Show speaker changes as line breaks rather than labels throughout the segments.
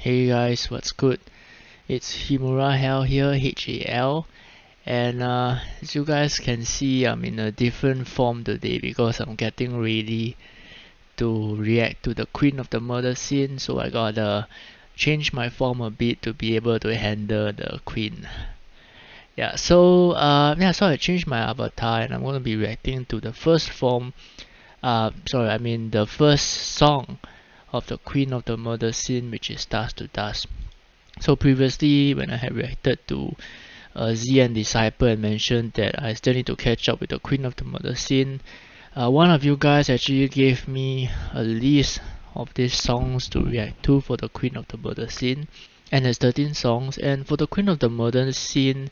Hey guys, what's good? It's Himura Hell here, HAL, and as you guys can see, I'm in a different form today because I'm getting ready to react to the Queen of the Murder Scene, so I gotta change my form a bit to be able to handle the Queen. So I changed my avatar and I'm gonna be reacting to the first the first song of the Queen of the Murder Scene, which is Dust to Dust. So previously, when I had reacted to Z and Disciple and mentioned that I still need to catch up with the Queen of the Murder Scene, one of you guys actually gave me a list of these songs to react to for the Queen of the Murder Scene, and there's 13 songs. And for the Queen of the Murder Scene,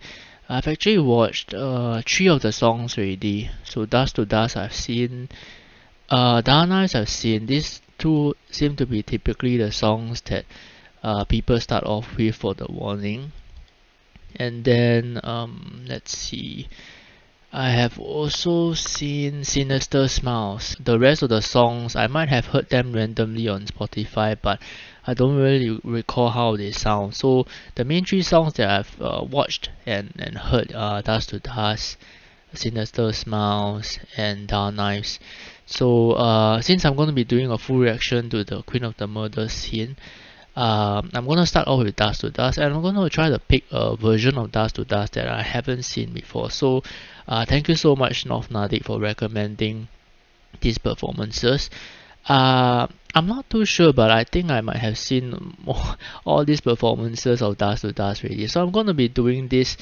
I've actually watched 3 of the songs already. So Dust to Dust I've seen, Down Knives I've seen. These two seem to be typically the songs that people start off with for the warning. And then let's see, I have also seen Sinister Smiles. The rest of the songs, I might have heard them randomly on Spotify, but I don't really recall how they sound. So the main 3 songs that I've watched and heard are Dust to Dust, Sinister Smiles, and Down Knives. So since I'm going to be doing a full reaction to the Queen of the Murder Scene, I'm going to start off with Dust to Dust, and I'm going to try to pick a version of Dust to Dust that I haven't seen before. So thank you so much North Nadik for recommending these performances. I'm not too sure, but I think I might have seen all these performances of Dust to Dust already. So I'm going to be doing this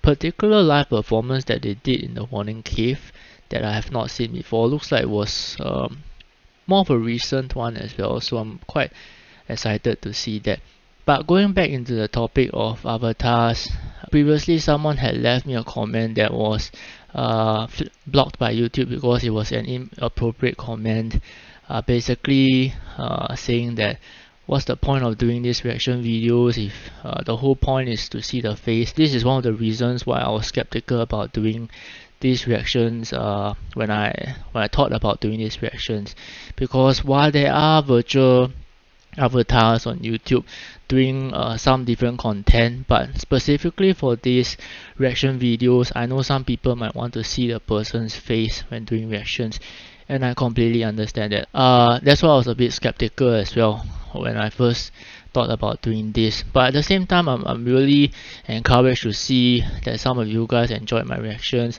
particular live performance that they did in the Warning Cave that I have not seen before. Looks like it was more of a recent one as well, so I'm quite excited to see that. But going back into the topic of avatars, previously someone had left me a comment that was blocked by YouTube because it was an inappropriate comment, basically saying that what's the point of doing these reaction videos if the whole point is to see the face. This is one of the reasons why I was skeptical about doing these reactions when I thought about doing these reactions, because while there are virtual avatars on YouTube doing some different content, but specifically for these reaction videos, I know some people might want to see the person's face when doing reactions, and I completely understand that. That's why I was a bit skeptical as well when I first thought about doing this, but at the same time I'm really encouraged to see that some of you guys enjoyed my reactions.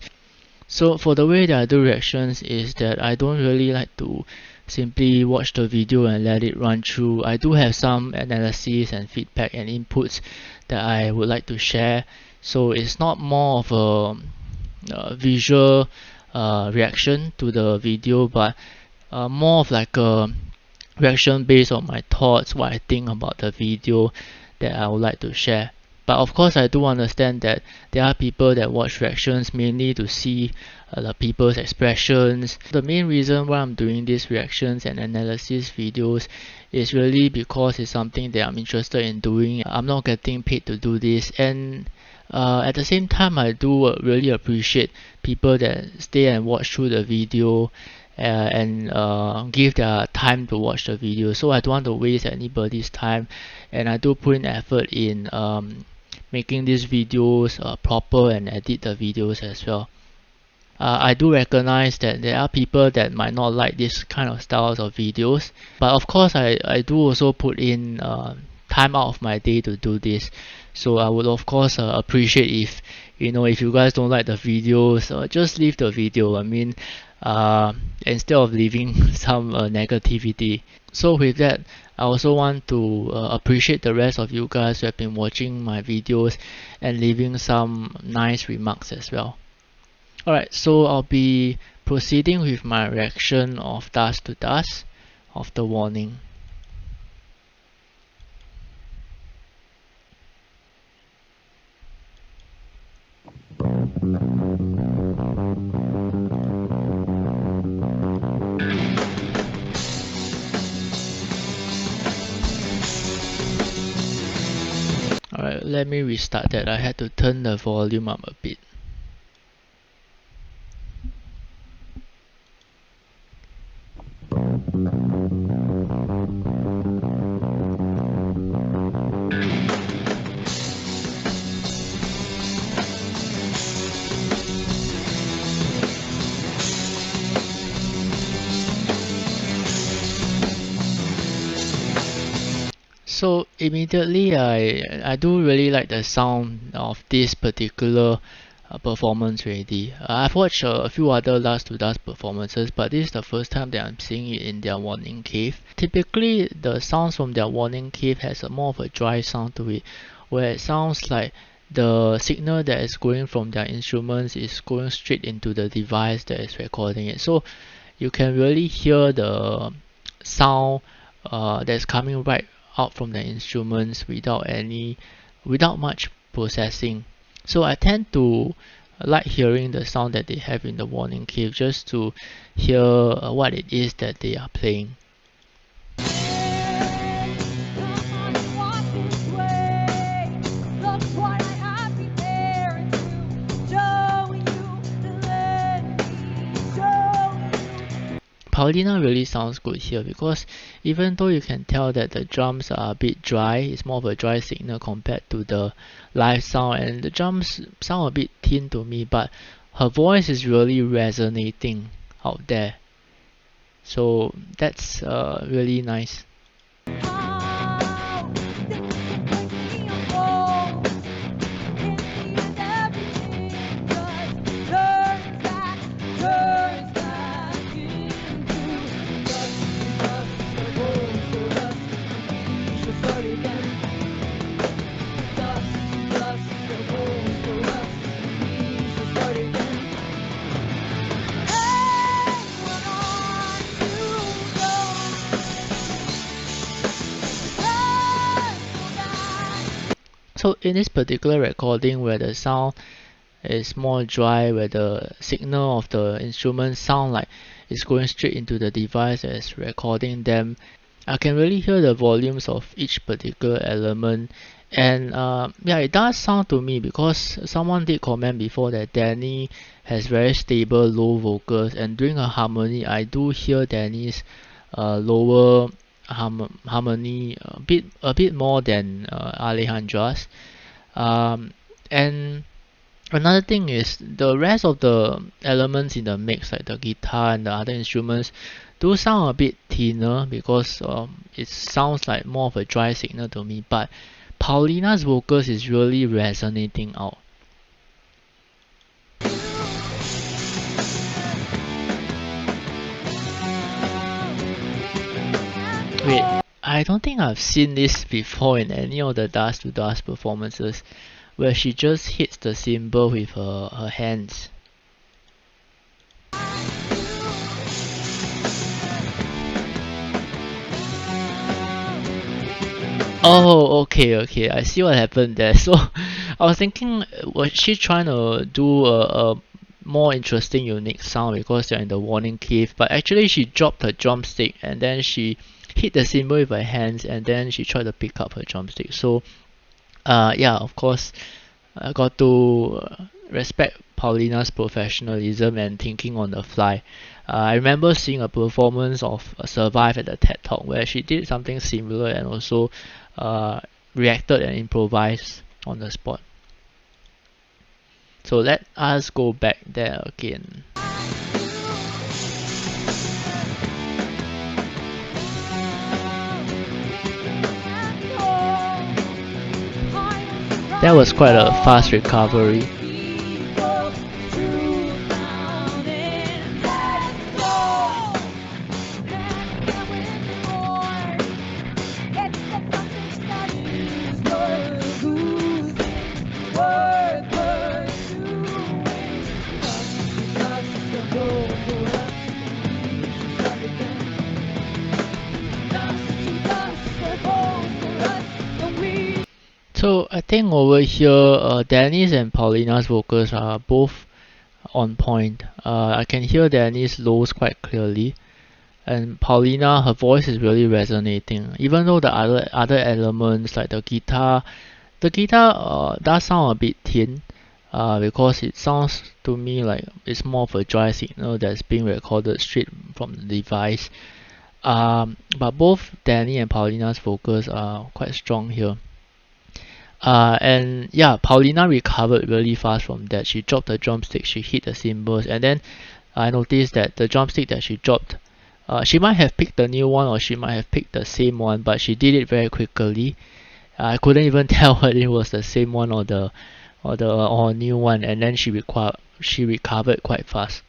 So for the way that I do reactions is that I don't really like to simply watch the video and let it run through. I do have some analysis and feedback and inputs that I would like to share. So it's not more of a visual reaction to the video, but more of like a reaction based on my thoughts, what I think about the video that I would like to share. But of course I do understand that there are people that watch reactions mainly to see the people's expressions. The main reason why I'm doing these reactions and analysis videos is really because it's something that I'm interested in doing. I'm not getting paid to do this, and at the same time I do really appreciate people that stay and watch through the video and give their time to watch the video. So I don't want to waste anybody's time, and I do put in effort in making these videos proper and edit the videos as well. I do recognize that there are people that might not like this kind of styles of videos, but of course I do also put in time out of my day to do this. So I would of course appreciate if you guys don't like the videos, just leave the video. I mean, instead of leaving some negativity. So with that, I also want to appreciate the rest of you guys who have been watching my videos and leaving some nice remarks as well. Alright, so I'll be proceeding with my reaction of Dust to Dust of the Warning. Alright, let me restart that. I had to turn the volume up a bit. So immediately I do really like the sound of this particular performance already. I've watched a few other Dust to Dust performances, but this is the first time that I'm seeing it in their Warning Cave. Typically, the sounds from their Warning Cave has a more of a dry sound to it, where it sounds like the signal that is going from their instruments is going straight into the device that is recording it. So you can really hear the sound that's coming right out from the instruments without much processing. So I tend to like hearing the sound that they have in the Warning Cave just to hear what it is that they are playing. Paulina really sounds good here because even though you can tell that the drums are a bit dry, it's more of a dry signal compared to the live sound, and the drums sound a bit thin to me, but her voice is really resonating out there. So that's really nice. So in this particular recording where the sound is more dry, where the signal of the instrument sound like it's going straight into the device as recording them, I can really hear the volumes of each particular element. And yeah, it does sound to me, because someone did comment before that Danny has very stable low vocals, and during a harmony I do hear Danny's lower harmony a bit more than Alejandra's. And another thing is the rest of the elements in the mix, like the guitar and the other instruments, do sound a bit thinner because it sounds like more of a dry signal to me. But Paulina's vocals is really resonating out. Wait, I don't think I've seen this before in any of the Dust to Dust performances, where she just hits the cymbal with her hands. Oh, okay, I see what happened there. So I was thinking, was she trying to do a more interesting, unique sound because they're in the Warning Cave? But actually she dropped her drumstick and then she hit the cymbal with her hands, and then she tried to pick up her drumstick. So yeah, of course, I got to respect Paulina's professionalism and thinking on the fly. I remember seeing a performance of Survive at the TED Talk where she did something similar and also reacted and improvised on the spot. So let us go back there again. That was quite a fast recovery. So I think over here, Danny's and Paulina's vocals are both on point. I can hear Danny's lows quite clearly, and Paulina, her voice is really resonating. Even though the other elements like the guitar does sound a bit thin, because it sounds to me like it's more of a dry signal that's being recorded straight from the device. But both Danny and Paulina's vocals are quite strong here. And yeah, Paulina recovered really fast from that. She dropped the drumstick, she hit the cymbals, and then I noticed that the drumstick that she dropped She might have picked the new one or she might have picked the same one, but she did it very quickly. I couldn't even tell whether it was the same one or a new one, and then she recovered quite fast.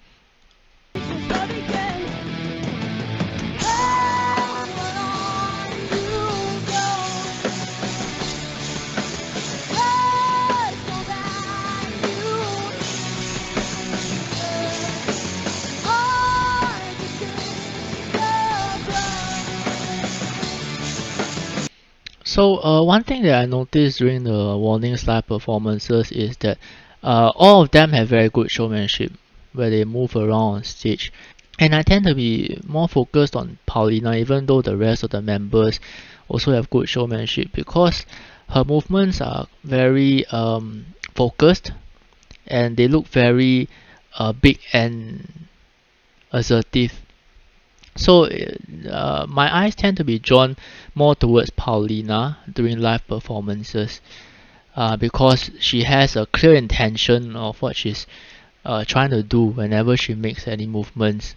So one thing that I noticed during the Warnings live performances is that all of them have very good showmanship where they move around on stage. And I tend to be more focused on Paulina, even though the rest of the members also have good showmanship, because her movements are very focused and they look very big and assertive. So my eyes tend to be drawn more towards Paulina during live performances because she has a clear intention of what she's trying to do whenever she makes any movements,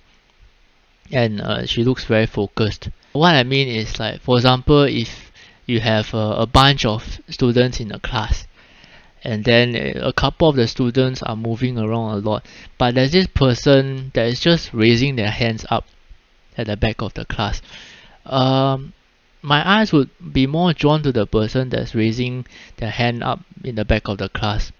and she looks very focused. What I mean is, like, for example, if you have a bunch of students in a class, and then a couple of the students are moving around a lot, but there's this person that is just raising their hands up at the back of the class. My eyes would be more drawn to the person that's raising their hand up in the back of the class,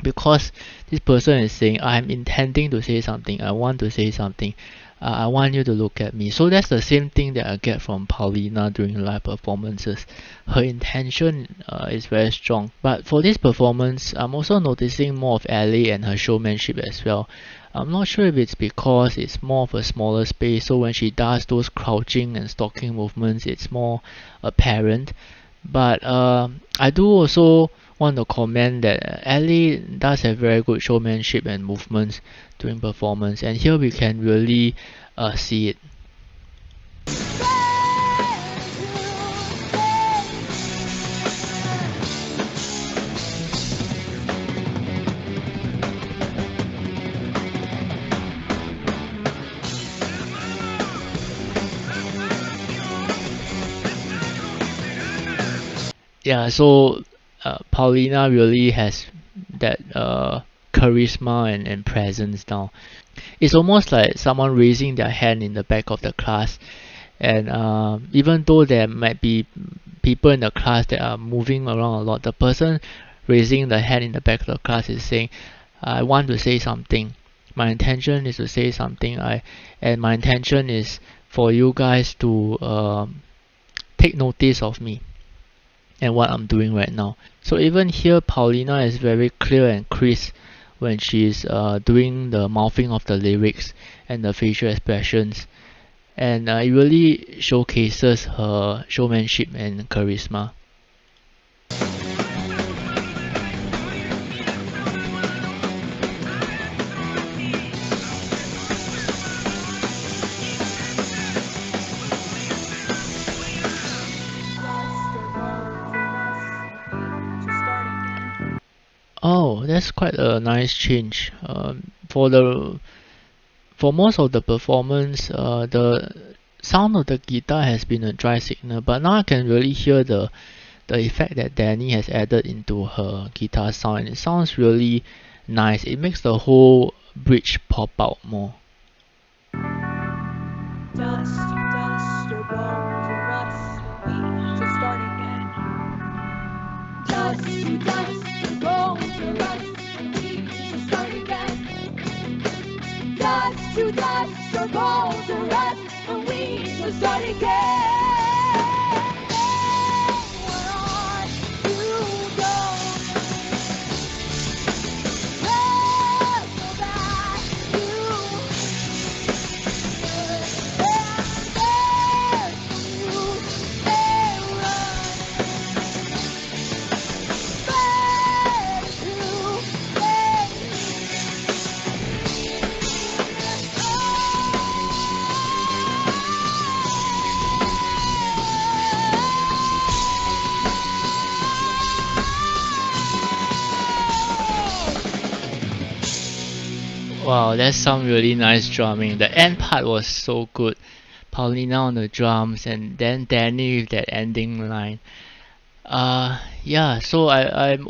because this person is saying, I'm intending to say something, I want to say something, I want you to look at me. So that's the same thing that I get from Paulina during live performances. Her intention is very strong. But for this performance, I'm also noticing more of Ellie and her showmanship as well. I'm not sure if it's because it's more of a smaller space, so when she does those crouching and stalking movements, it's more apparent. But I do also want to comment that Ellie does have very good showmanship and movements during performance, and here we can really see it. Yeah, so Paulina really has that charisma and presence now. It's almost like someone raising their hand in the back of the class, and even though there might be people in the class that are moving around a lot, the person raising the hand in the back of the class is saying, I want to say something. My intention is to say something. And my intention is for you guys to take notice of me and what I'm doing right now. So even here, Paulina is very clear and crisp when she's doing the mouthing of the lyrics and the facial expressions, and it really showcases her showmanship and charisma. Oh, that's quite a nice change. For most of the performance, the sound of the guitar has been a dry signal, but now I can really hear the effect that Danny has added into her guitar sound, and it sounds really nice. It makes the whole bridge pop out more. Dust to dust, or bone to rust, we just start again. Dust to dust, or bone to rust, we just start again. Dust to dust, or bone to rust, and we just start again. Wow, that's some really nice drumming. The end part was so good. Paulina on the drums, and then Danny with that ending line. Yeah, so I've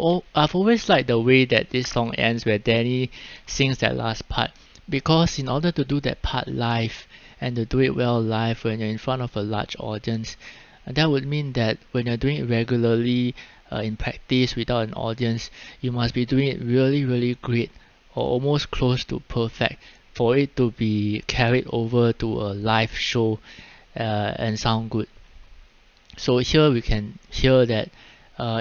always liked the way that this song ends, where Danny sings that last part, because in order to do that part live and to do it well live when you're in front of a large audience, that would mean that when you're doing it regularly in practice without an audience, you must be doing it really, really great or almost close to perfect for it to be carried over to a live show and sound good. So here we can hear that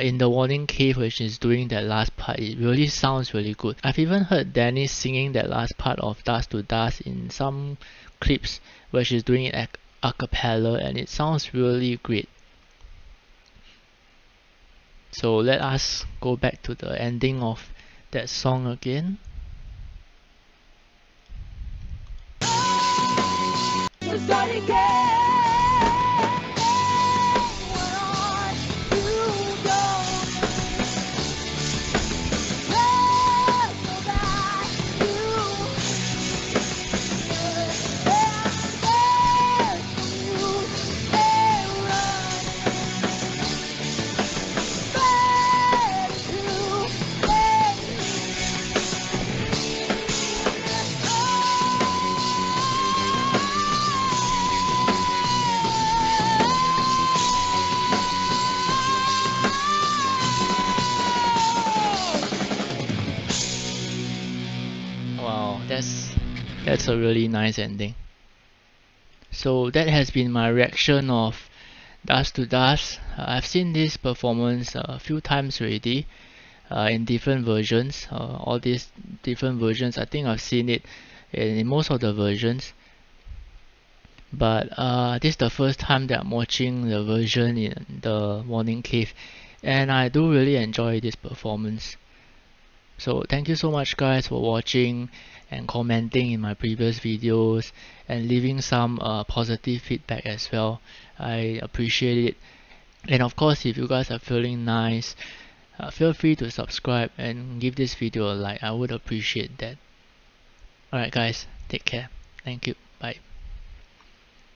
in the warning cave where she's doing that last part, it really sounds really good. I've even heard Danny singing that last part of Dust to Dust in some clips where she's doing it a cappella, and it sounds really great. So let us go back to the ending of that song again. Wow, that's a really nice ending. So that has been my reaction of Dust to Dust. I've seen this performance a few times already in different versions. All these different versions, I think I've seen it in most of the versions. But this is the first time that I'm watching the version in the Warning Cave, and I do really enjoy this performance. So thank you so much guys for watching and commenting in my previous videos and leaving some positive feedback as well. I appreciate it. And of course, if you guys are feeling nice, feel free to subscribe and give this video a like. I would appreciate that. Alright guys, take care. Thank you. Bye.